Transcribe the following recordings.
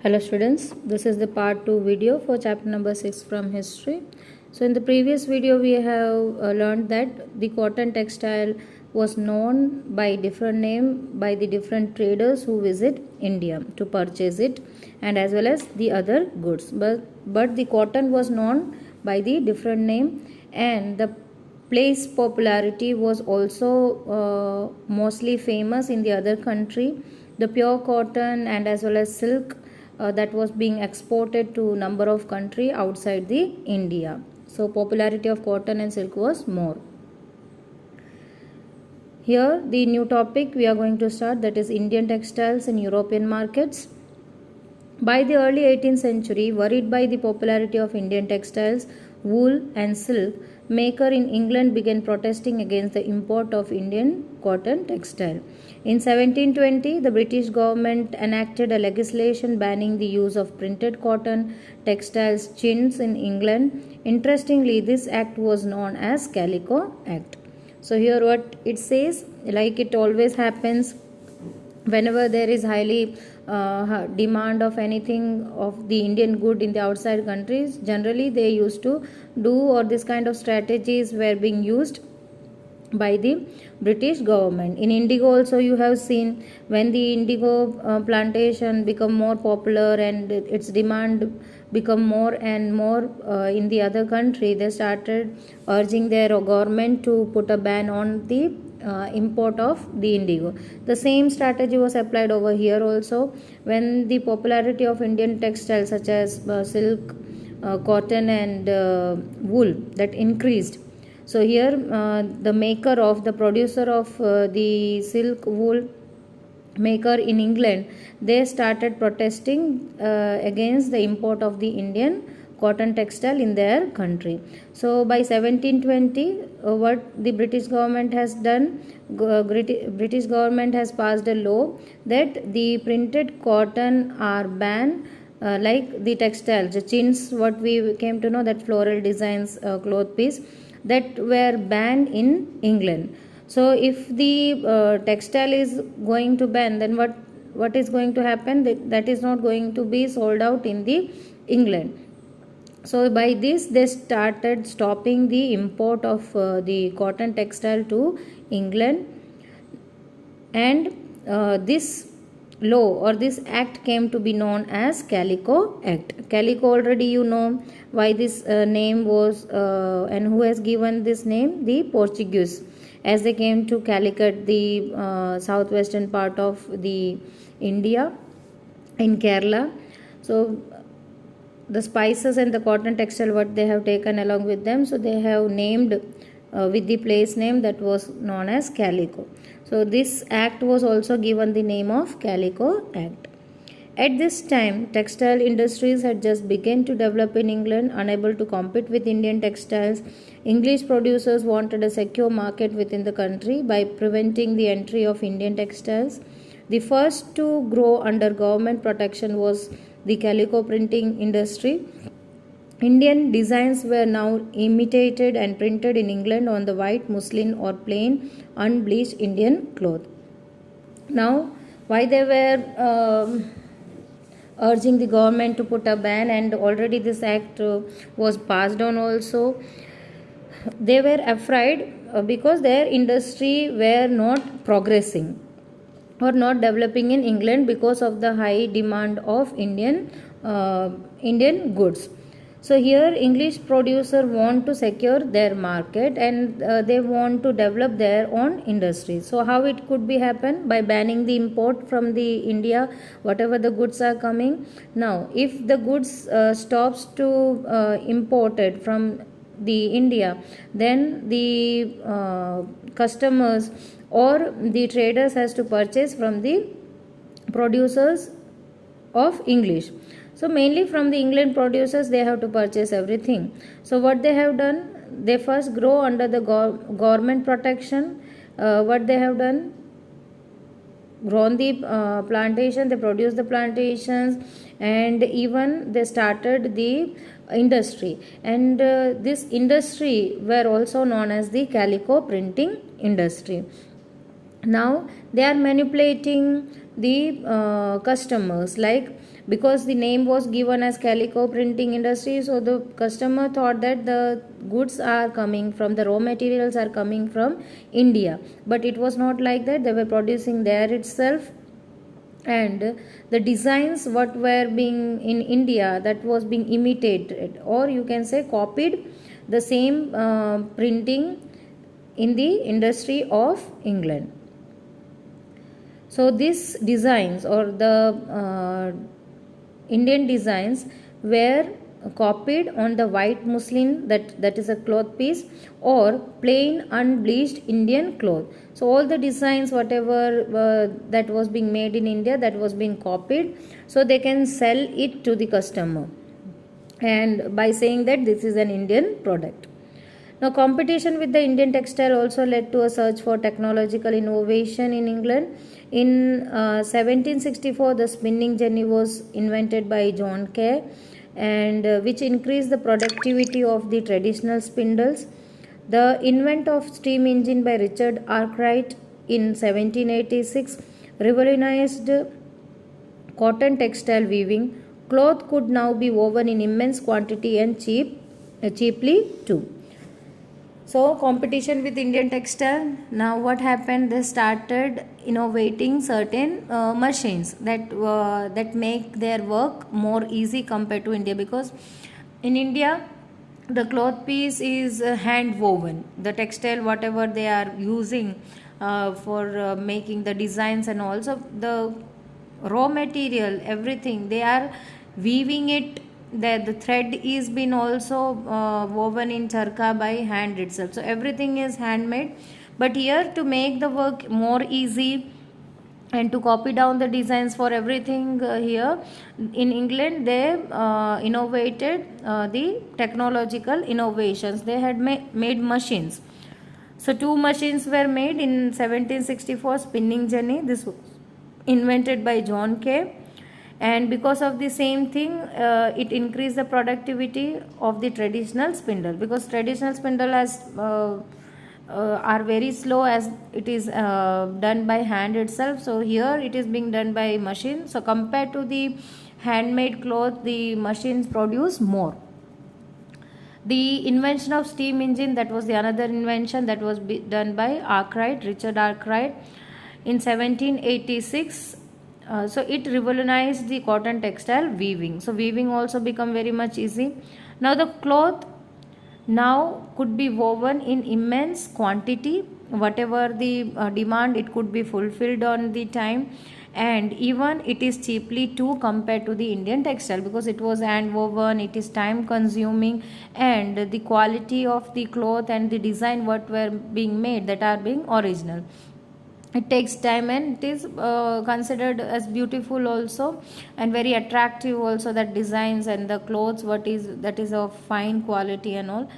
Hello students, this is the part 2 video for chapter number 6 from history. So in the previous video we have learned that the cotton textile was known by different name by the different traders who visit India to purchase it, and as well as the other goods. But the cotton was known by the different name, and the place popularity was also mostly famous in the other country. The pure cotton and as well as silk that was being exported to number of country outside the India. So popularity of cotton and silk was more. Here the new topic we are going to start, that is Indian textiles in European markets. By the early 18th century, worried by the popularity of Indian textiles, wool and silk, maker in England began protesting against the import of Indian cotton textile. In 1720, the British government enacted a legislation banning the use of printed cotton textiles chintz in England. Interestingly, this act was known as Calico Act. So here what it says, like it always happens whenever there is highly demand of anything of the Indian good in the outside countries, generally they used to do, or this kind of strategies were being used by the British government. In indigo also you have seen, when the indigo plantation become more popular and its demand become more and more in the other country, they started urging their government to put a ban on the import of the indigo. The same strategy was applied over here also. When the popularity of Indian textiles such as silk, cotton and wool that increased, so here the producer of the silk wool maker in England, they started protesting against the import of the Indian cotton textile in their country. So by 1720, what the British government has done, British government has passed a law that the printed cotton are banned, like the textiles, the chintz, what we came to know, that floral designs cloth piece, that were banned in England. So if the textile is going to ban, then what is going to happen? That is not going to be sold out in the England. So by this they started stopping the import of the cotton textile to England, and this law or this act came to be known as Calico Act. Calico, already you know why this name was and who has given this name, the Portuguese, as they came to Calicut, the southwestern part of the India in Kerala. So the spices and the cotton textile what they have taken along with them, so they have named with the place name that was known as Calico. So this act was also given the name of Calico Act. At this time, textile industries had just begun to develop in England. Unable to compete with Indian textiles, English producers wanted a secure market within the country by preventing the entry of Indian textiles. The first to grow under government protection was the calico printing industry. Indian designs were now imitated and printed in England on the white muslin or plain unbleached Indian cloth. Now, why they were urging the government to put a ban, and already this act was passed on also. They were afraid because their industry were not progressing or not developing in England because of the high demand of Indian goods. So here English producer want to secure their market, and they want to develop their own industry. So how it could be happen? By banning the import from the India, whatever the goods are coming. Now if the goods stops to imported from the India, then the customers or the traders has to purchase from the producers of English. So mainly from the England producers they have to purchase everything. So what they have done, they first grow under the government protection. What they have done, grown the plantation, they produce the plantations, and even they started the industry, and this industry were also known as the calico printing industry. Now they are manipulating the customers, like because the name was given as Calico Printing Industry, so the customer thought that the goods are coming from, the raw materials are coming from India, but it was not like that. They were producing there itself, and the designs what were being in India, that was being imitated, or you can say copied, the same printing in the industry of England. So these designs, or the Indian designs, were copied on the white muslin, that is a cloth piece, or plain unbleached Indian cloth. So all the designs whatever that was being made in India, that was being copied, so they can sell it to the customer, and by saying that this is an Indian product. Now, competition with the Indian textile also led to a search for technological innovation in England. In 1764, the spinning jenny was invented by John Kay, and which increased the productivity of the traditional spindles. The invent of steam engine by Richard Arkwright in 1786 revolutionized cotton textile weaving. Cloth could now be woven in immense quantity and cheaply too. So competition with Indian textile. Now what happened? They started innovating certain machines that make their work more easy compared to India, because in India the cloth piece is hand woven. The textile whatever they are using for making the designs, and also the raw material, everything they are weaving it, that the thread is been also woven in charka by hand itself, so everything is handmade. But here, to make the work more easy and to copy down the designs for everything, here in England they innovated the technological innovations. They had made machines. So two machines were made in 1764. Spinning jenny, this was invented by John Kay, and because of the same thing, it increased the productivity of the traditional spindle, because traditional spindle has are very slow, as it is done by hand itself. So here it is being done by machine. So compared to the handmade cloth, the machines produce more. The invention of steam engine, that was the another invention that was done by Arkwright, Richard Arkwright in 1786. So it revolutionized the cotton textile weaving. So weaving also become very much easy. Now the cloth now could be woven in immense quantity, whatever the demand, it could be fulfilled on the time, and even it is cheaply too compared to the Indian textile, because it was hand woven, it is time consuming, and the quality of the cloth and the design what were being made, that are being original. It takes time, and it is considered as beautiful also, and very attractive also, that designs and the clothes what is that is of fine quality and all.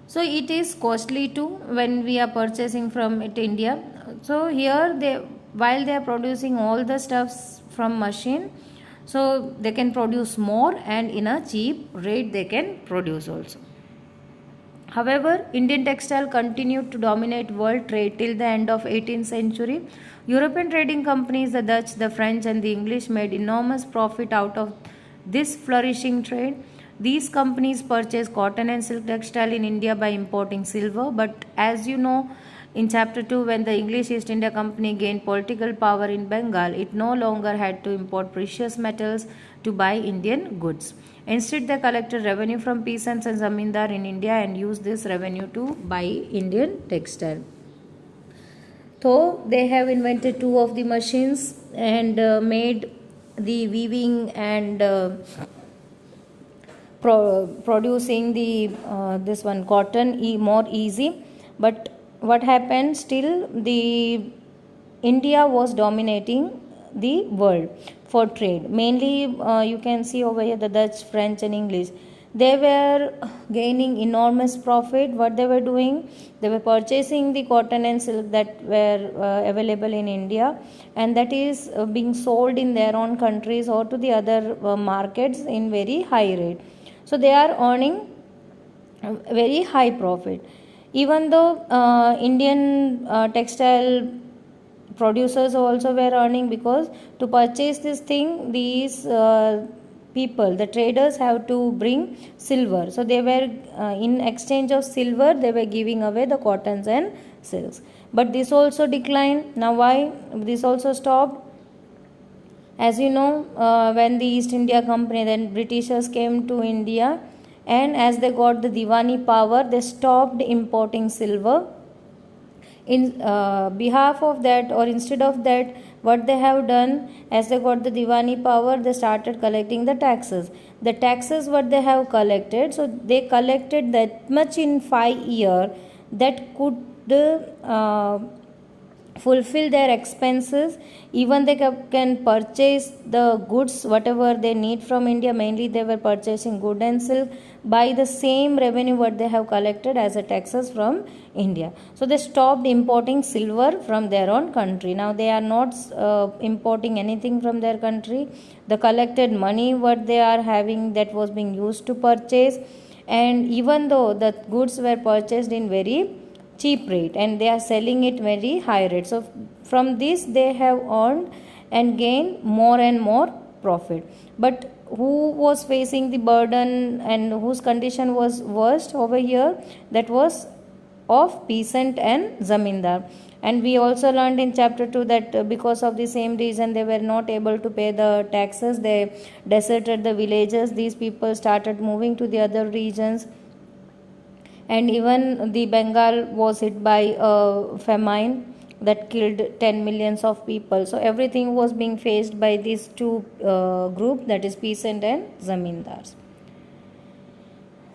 So it is costly too when we are purchasing from it India. So here they, while they are producing all the stuffs from machine, so they can produce more, and in a cheap rate they can produce also. However, Indian textile continued to dominate world trade till the end of 18th century. European trading companies, the Dutch, the French and the English, made enormous profit out of this flourishing trade. These companies purchased cotton and silk textile in India by importing silver, but as you know, in chapter 2, when the English East India Company gained political power in Bengal, it no longer had to import precious metals to buy Indian goods. Instead, they collected revenue from peasants and zamindar in India and used this revenue to buy Indian textile. So, they have invented two of the machines and made the weaving and producing the this one cotton more easy. But what happened, still the India was dominating the world for trade. Mainly you can see over here the Dutch, French and English, they were gaining enormous profit. What they were doing, they were purchasing the cotton and silk that were available in India, and that is being sold in their own countries or to the other markets in very high rate. So they are earning very high profit. Even though Indian textile producers also were earning, because to purchase this thing, these people, the traders, have to bring silver. So they were in exchange of silver, they were giving away the cottons and silks. But this also declined. Now why this also stopped? As you know, when the East India Company, then Britishers came to India, and as they got the Diwani power, they stopped importing silver. In behalf of that, or instead of that, what they have done, as they got the Diwani power, they started collecting the taxes. The taxes what they have collected, so they collected that much in 5 years, that could uh, fulfill their expenses. Even they can purchase the goods whatever they need from India. Mainly they were purchasing good and silk by the same revenue what they have collected as a taxes from India. So they stopped importing silver from their own country. Now they are not importing anything from their country. The collected money what they are having, that was being used to purchase. And even though the goods were purchased in very cheap rate, and they are selling it very high rate, so from this they have earned and gained more and more profit. But who was facing the burden and whose condition was worst over here? That was of peasant and zamindar. And we also learned in chapter 2 that because of the same reason they were not able to pay the taxes, they deserted the villages. These people started moving to the other regions. And even the Bengal was hit by a famine that killed 10 millions of people. So everything was being faced by these two group, that is peasant and zamindars.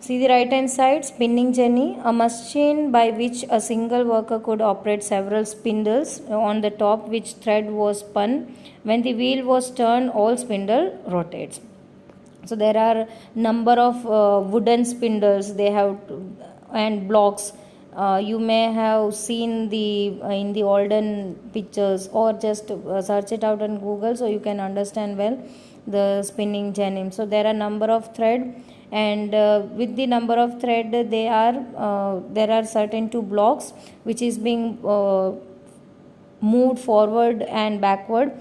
See the right hand side, spinning jenny, a machine by which a single worker could operate several spindles. On the top which thread was spun. When the wheel was turned, all spindle rotates. So there are number of wooden spindles they have and blocks. You may have seen the in the olden pictures, or just search it out on Google so you can understand well the spinning jenny. So there are number of thread, and with the number of thread there are certain two blocks which is being moved forward and backward.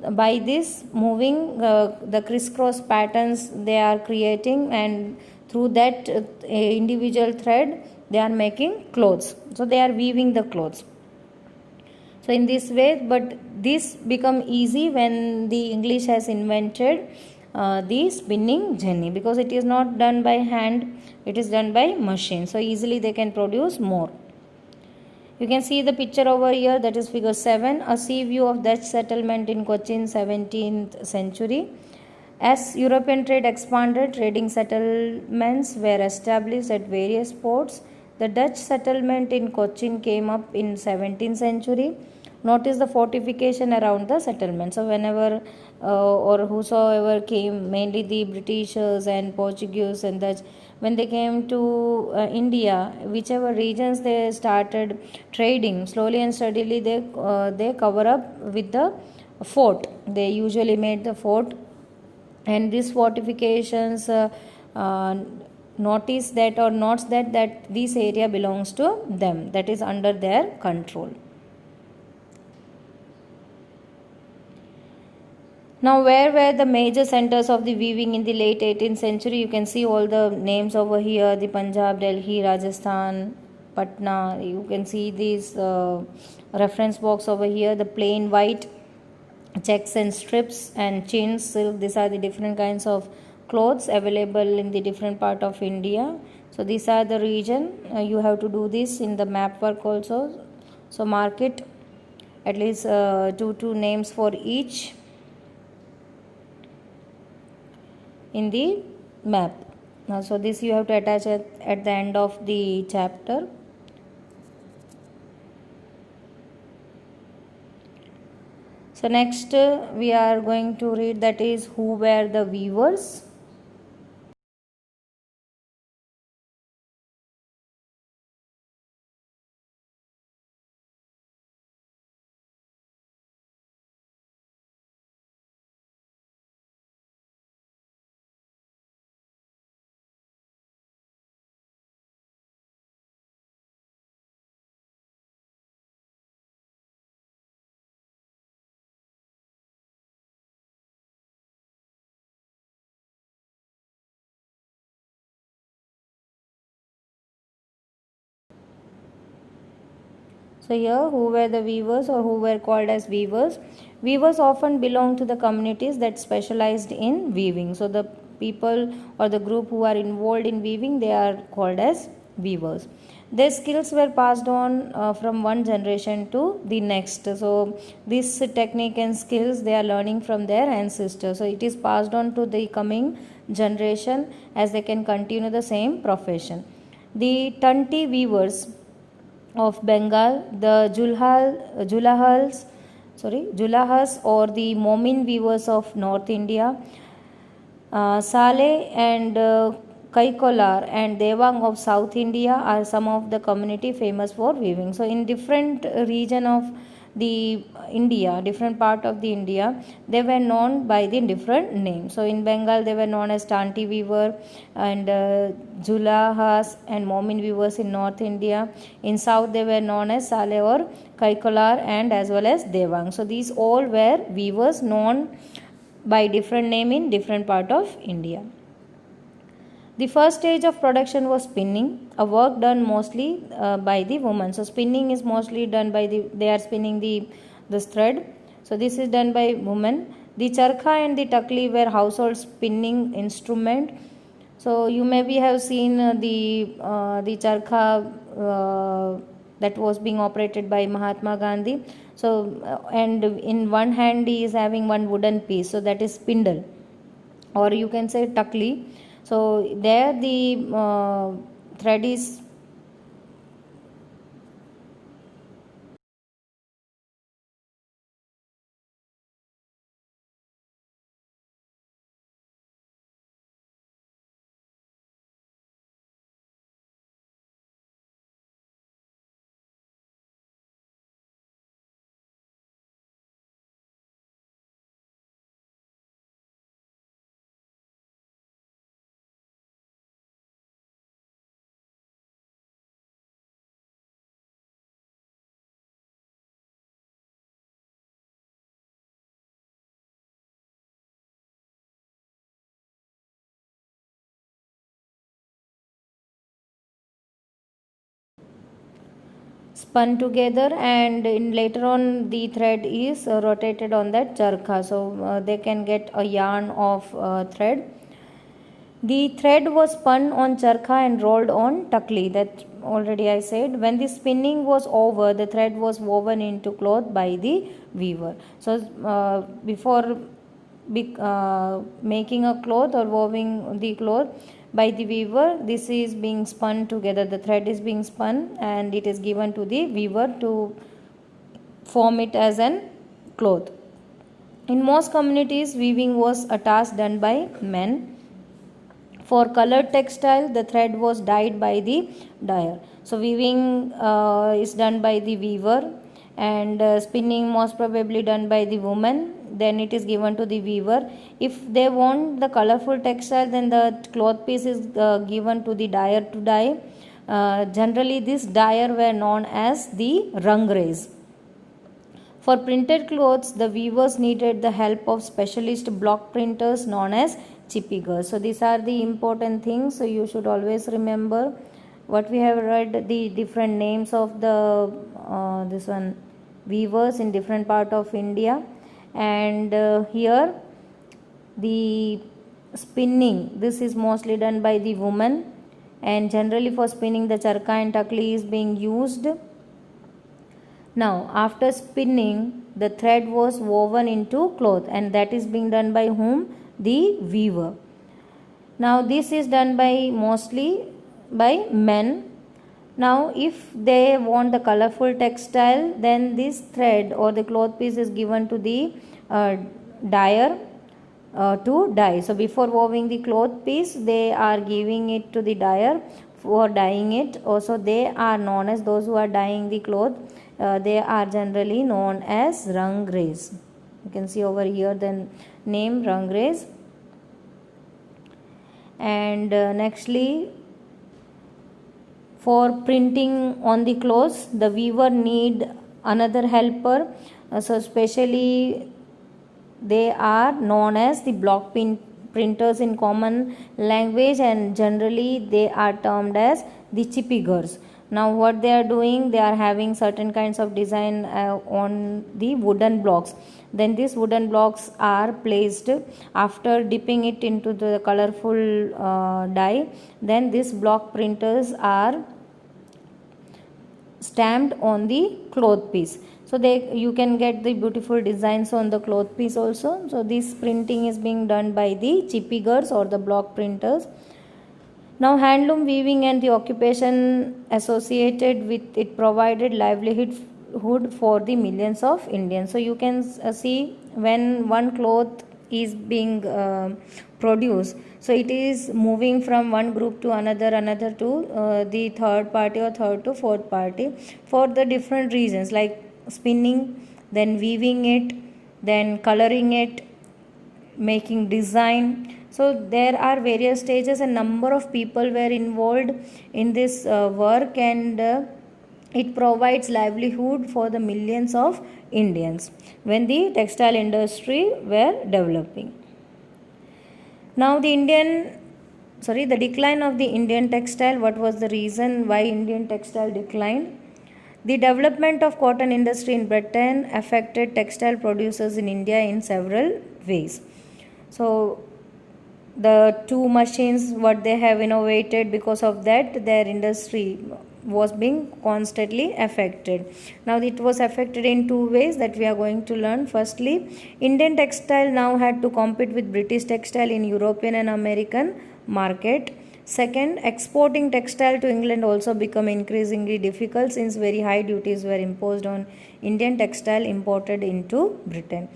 By this moving, the crisscross patterns they are creating, and through that individual thread they are making clothes. So they are weaving the clothes. So in this way, but this become easy when the English has invented the spinning jenny, because it is not done by hand, it is done by machine. So easily they can produce more. You can see the picture over here, that is figure 7, a sea view of Dutch settlement in Cochin 17th century. As European trade expanded, trading settlements were established at various ports. The Dutch settlement in Cochin came up in 17th century. Notice the fortification around the settlement. So whenever or whosoever came, mainly the Britishers and Portuguese and Dutch, when they came to India, whichever regions they started trading, slowly and steadily they cover up with the fort. They usually made the fort, and these fortifications uh, notice that or notes that this area belongs to them, that is under their control. Now, where were the major centers of the weaving in the late 18th century? You can see all the names over here, the Punjab, Delhi, Rajasthan, Patna. You can see these reference box over here, the plain white checks and strips and chins, silk. These are the different kinds of clothes available in the different part of India. So these are the region. You have to do this in the map work also. So mark it, at least two names for each in the map. So this you have to attach at the end of the chapter. So next we are going to read, that is who were the weavers. So here, who were the weavers or who were called as weavers? Weavers often belong to the communities that specialized in weaving. So the people or the group who are involved in weaving, they are called as weavers. Their skills were passed on from one generation to the next. So this technique and skills they are learning from their ancestors. So it is passed on to the coming generation as they can continue the same profession. The Tanti weavers of Bengal, the Julahas or the Momin weavers of North India, Saleh and Kaikolar and Devang of South India are some of the community famous for weaving. So in different region of the India, different part of the India, they were known by the different names. So in Bengal they were known as Tanti weaver and Julahas and Momin weavers in North India. In South they were known as Saleh or Kaikolar and as well as Devang. So these all were weavers known by different name in different part of India. The first stage of production was spinning, a work done mostly by the woman. So spinning is mostly done by they are spinning this thread. So this is done by women. The charkha and the takli were household spinning instrument. So you maybe have seen the charkha that was being operated by Mahatma Gandhi. So and in one hand he is having one wooden piece. So that is spindle, or you can say takli. So there the thread is spun together, and in later on the thread is rotated on that charkha. So they can get a yarn of thread. The thread was spun on charkha and rolled on takli. That already I said. When the spinning was over, the thread was woven into cloth by the weaver. So before making a cloth or weaving the cloth by the weaver, this is being spun together. The thread is being spun and it is given to the weaver to form it as an cloth. In most communities, weaving was a task done by men. For colored textile, the thread was dyed by the dyer. So weaving is done by the weaver, and spinning most probably done by the woman. Then it is given to the weaver. If they want the colorful textile, then the cloth piece is given to the dyer to dye. Generally, this dyer were known as the rangres. For printed clothes, the weavers needed the help of specialist block printers known as chippigers. So these are the important things. So you should always remember what we have read, the different names of the this one weavers in different part of India, and here the spinning, this is mostly done by the woman, and generally for spinning the charkha and takli is being used. Now, after spinning, the thread was woven into cloth, and that is being done by whom? The weaver. Now, this is done by mostly by men. Now, if they want the colorful textile, then this thread or the cloth piece is given to the dyer to dye. So, before weaving the cloth piece, they are giving it to the dyer for dyeing it. Also, they are known as those who are dyeing the cloth. They are generally known as rangres. You can see over here the name rangres. And nextly, for printing on the clothes, the weaver need another helper. So especially they are known as the block printers in common language, and generally they are termed as the chippigers. Now what they are doing, they are having certain kinds of design on the wooden blocks. Then these wooden blocks are placed after dipping it into the colorful dye. Then these block printers are stamped on the cloth piece, so you can get the beautiful designs on the cloth piece also. So this printing is being done by the chippigers or the block printers. Now handloom weaving and the occupation associated with it provided livelihood for the millions of Indians. So you can see when one cloth is being produced, so it is moving from one group to another to the third party or third to fourth party for the different reasons, like spinning, then weaving it, then coloring it, making design. So there are various stages, a number of people were involved in this work, and it provides livelihood for the millions of Indians when the textile industry were developing. Now the decline of the Indian textile. What was the reason why Indian textile declined? The development of cotton industry in Britain affected textile producers in India in several ways. So the two machines what they have innovated, because of that their industry was being constantly affected. Now it was affected in two ways that we are going to learn. Firstly, Indian textile now had to compete with British textile in European and American market. Second, exporting textile to England also become increasingly difficult since very high duties were imposed on Indian textile imported into Britain.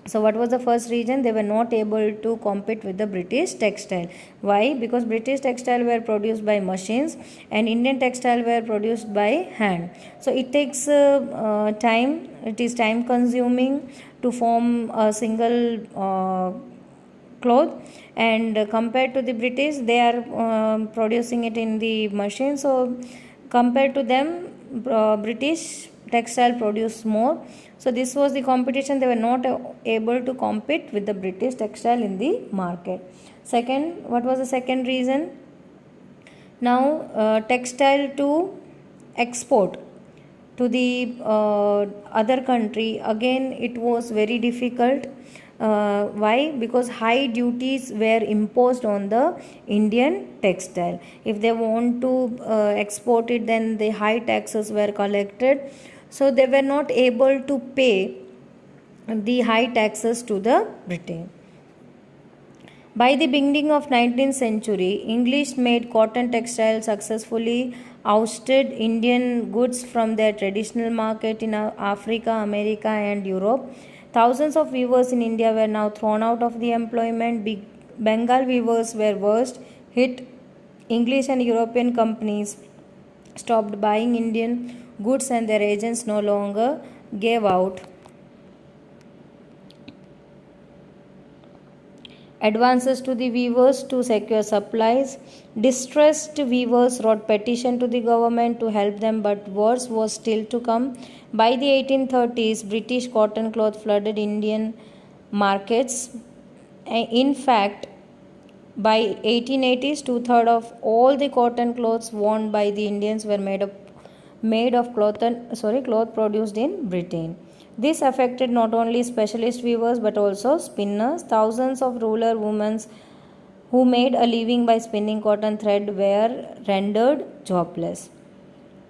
So what was the first reason? They were not able to compete with the British textile. Why? Because British textile were produced by machines and Indian textile were produced by hand. So it takes time. It is time consuming to form a single cloth, and compared to the British, they are producing it in the machine. So compared to them, British textile produced more. So this was the competition. They were not able to compete with the British textile in the market. Second, what was the second reason? Now textile to export to the other country, again it was very difficult. Why? Because high duties were imposed on the Indian textile. If they want to export it, then the high taxes were collected. So they were not able to pay the high taxes to the Britain. By the beginning of 19th century, English made cotton textiles successfully ousted Indian goods from their traditional market in Africa, America and Europe. Thousands of weavers in India were now thrown out of the employment. Bengal weavers were worst hit. English and European companies stopped buying Indian goods and their agents no longer gave out advances to the weavers to secure supplies. Distressed weavers wrote petition to the government to help them, but worse was still to come. By the 1830s, British cotton cloth flooded Indian markets. In fact, by 1880s, two-thirds of all the cotton clothes worn by the Indians were made of cloth produced in Britain. This affected not only specialist weavers but also spinners. Thousands of rural women who made a living by spinning cotton thread were rendered jobless.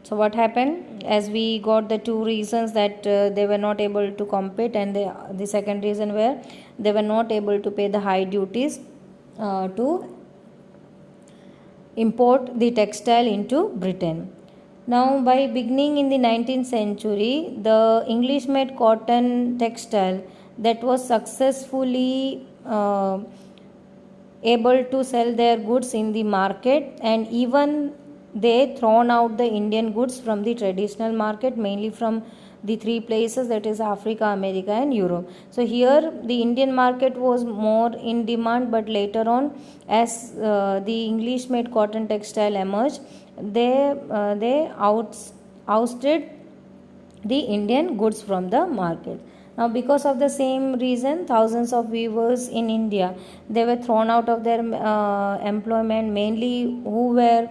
So what happened? As we got the two reasons that they were not able to compete, and the second reason where they were not able to pay the high duties to import the textile into Britain. Now, by beginning in the 19th century, the English made cotton textile that was successfully able to sell their goods in the market, and even they thrown out the Indian goods from the traditional market, mainly from the three places, that is Africa, America and Europe. So here the Indian market was more in demand, but later on, as the English made cotton textile emerged, they ousted the Indian goods from the market. Now because of the same reason, thousands of weavers in India, they were thrown out of their employment, mainly who were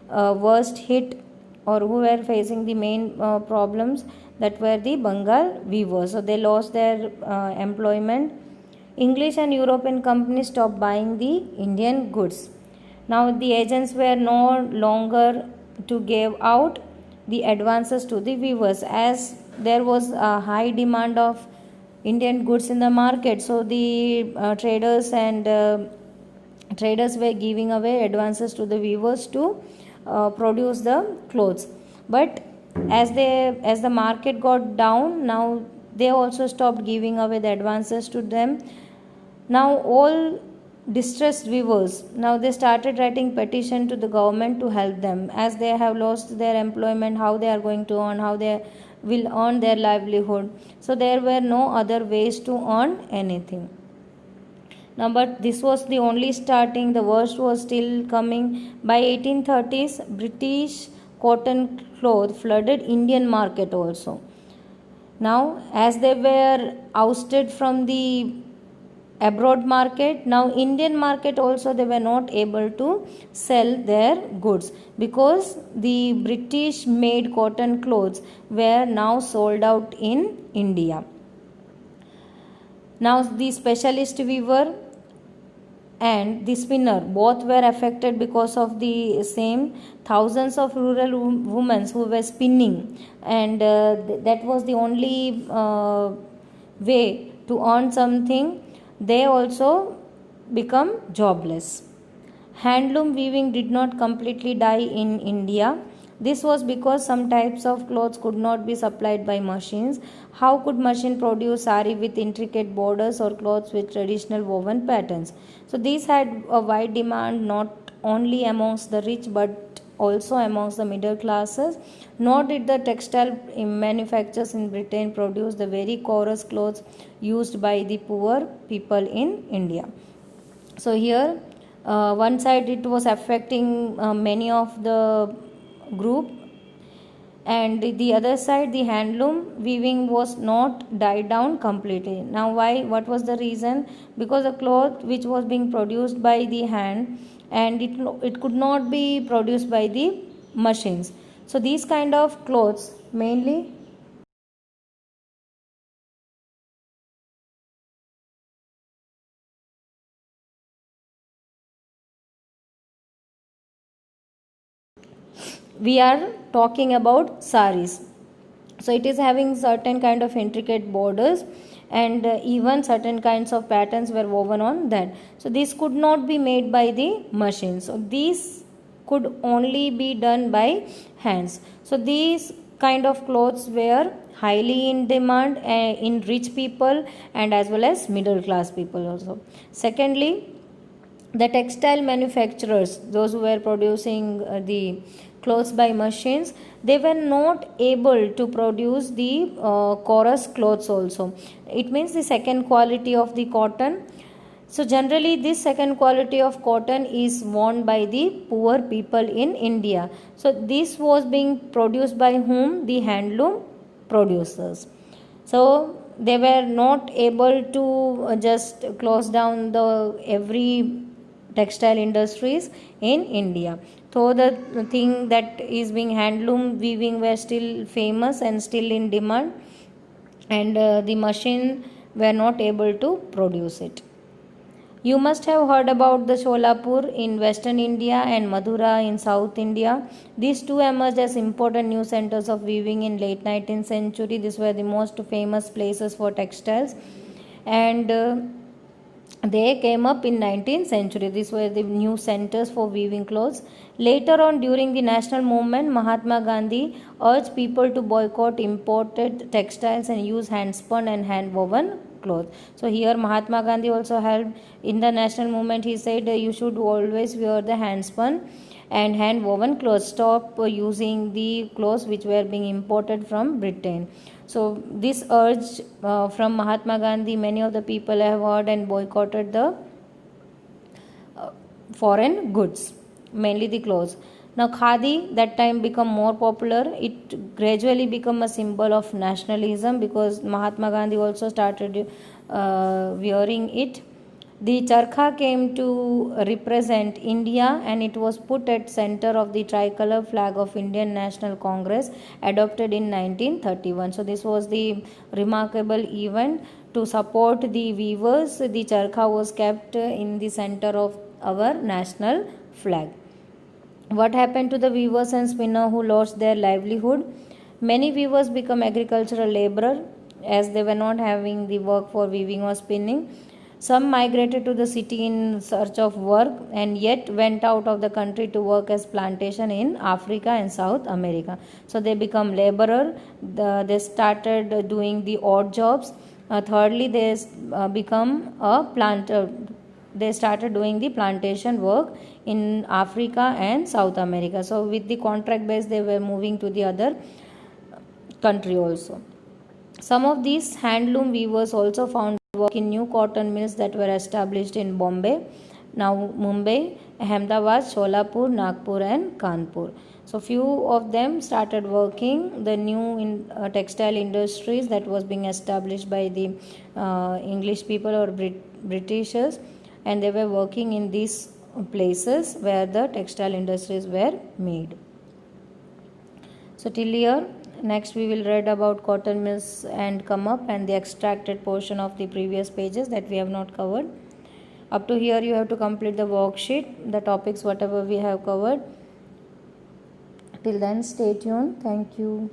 worst hit or who were facing the main problems, that were the Bengal weavers. So they lost their employment. English and European companies stopped buying the Indian goods. Now the agents were no longer to give out the advances to the weavers, as there was a high demand of Indian goods in the market. So the traders were giving away advances to the weavers to produce the clothes. But as the market got down, now they also stopped giving away the advances to them. Now all distressed weavers, now they started writing petition to the government to help them, as they have lost their employment, how they are going to earn, how they will earn their livelihood. So there were no other ways to earn anything. Now, but this was the only starting, the worst was still coming. By 1830s, British cotton cloth flooded Indian market also. Now, as they were ousted from the abroad market, now Indian market also they were not able to sell their goods, because the British made cotton clothes were now sold out in India. Now the specialist weaver and the spinner both were affected because of the same. Thousands of rural women who were spinning, and that was the only way to earn something, they also become jobless. Handloom weaving did not completely die in India. This was because some types of clothes could not be supplied by machines. How could machine produce sari with intricate borders or clothes with traditional woven patterns? So these had a wide demand not only amongst the rich but also amongst the middle classes. Nor did the textile manufacturers in Britain produce the very coarse clothes used by the poor people in India. So here one side it was affecting many of the group, and the other side the handloom weaving was not died down completely. Now why, what was the reason? Because the cloth which was being produced by the hand, and it could not be produced by the machines. So these kind of clothes mainly we are talking about saris. So it is having certain kind of intricate borders, and even certain kinds of patterns were woven on that. So this could not be made by the machine, so these could only be done by hands. So these kind of clothes were highly in demand in rich people and as well as middle class people also. Secondly, the textile manufacturers, those who were producing the clothes by machines, they were not able to produce the chorus clothes also. It means the second quality of the cotton. So generally this second quality of cotton is worn by the poor people in India. So this was being produced by whom? The handloom producers. So they were not able to just close down the every textile industries in India. So the thing that is being handloom weaving were still famous and still in demand, and the machine were not able to produce it. You must have heard about the Sholapur in western India and Madura in south India. These two emerged as important new centers of weaving in late 19th century. These were the most famous places for textiles, and they came up in 19th century. These were the new centers for weaving clothes. Later on, during the national movement, Mahatma Gandhi urged people to boycott imported textiles and use hand spun and hand woven cloth. So here Mahatma Gandhi also helped in the national movement. He said you should always wear the hand spun and hand woven clothes. Stop using the clothes which were being imported from Britain. So this urge from Mahatma Gandhi, many of the people have heard and boycotted the foreign goods, mainly the clothes. Now khadi that time become more popular. It gradually become a symbol of nationalism because Mahatma Gandhi also started wearing it. The charkha came to represent India, and it was put at center of the tricolor flag of Indian National Congress adopted in 1931. So this was the remarkable event. To support the weavers, the charkha was kept in the center of our national flag. What happened to the weavers and spinners who lost their livelihood? Many weavers become agricultural laborers as they were not having the work for weaving or spinning. Some migrated to the city in search of work and yet went out of the country to work as plantation in Africa and South America. So they become laborer. They started doing the odd jobs. Thirdly, they become a planter. They started doing the plantation work in Africa and South America. So with the contract base, they were moving to the other country also. Some of these handloom weavers also found work in new cotton mills that were established in Bombay, now Mumbai, Ahmedabad, Sholapur, Nagpur and Kanpur. So few of them started working the new textile industries that was being established by the English people or Britishers, and they were working in these places where the textile industries were made. So till here, next we will read about cotton mills and come up and the extracted portion of the previous pages that we have not covered. Up to here you have to complete the worksheet, the topics whatever we have covered. Till then, stay tuned. Thank you.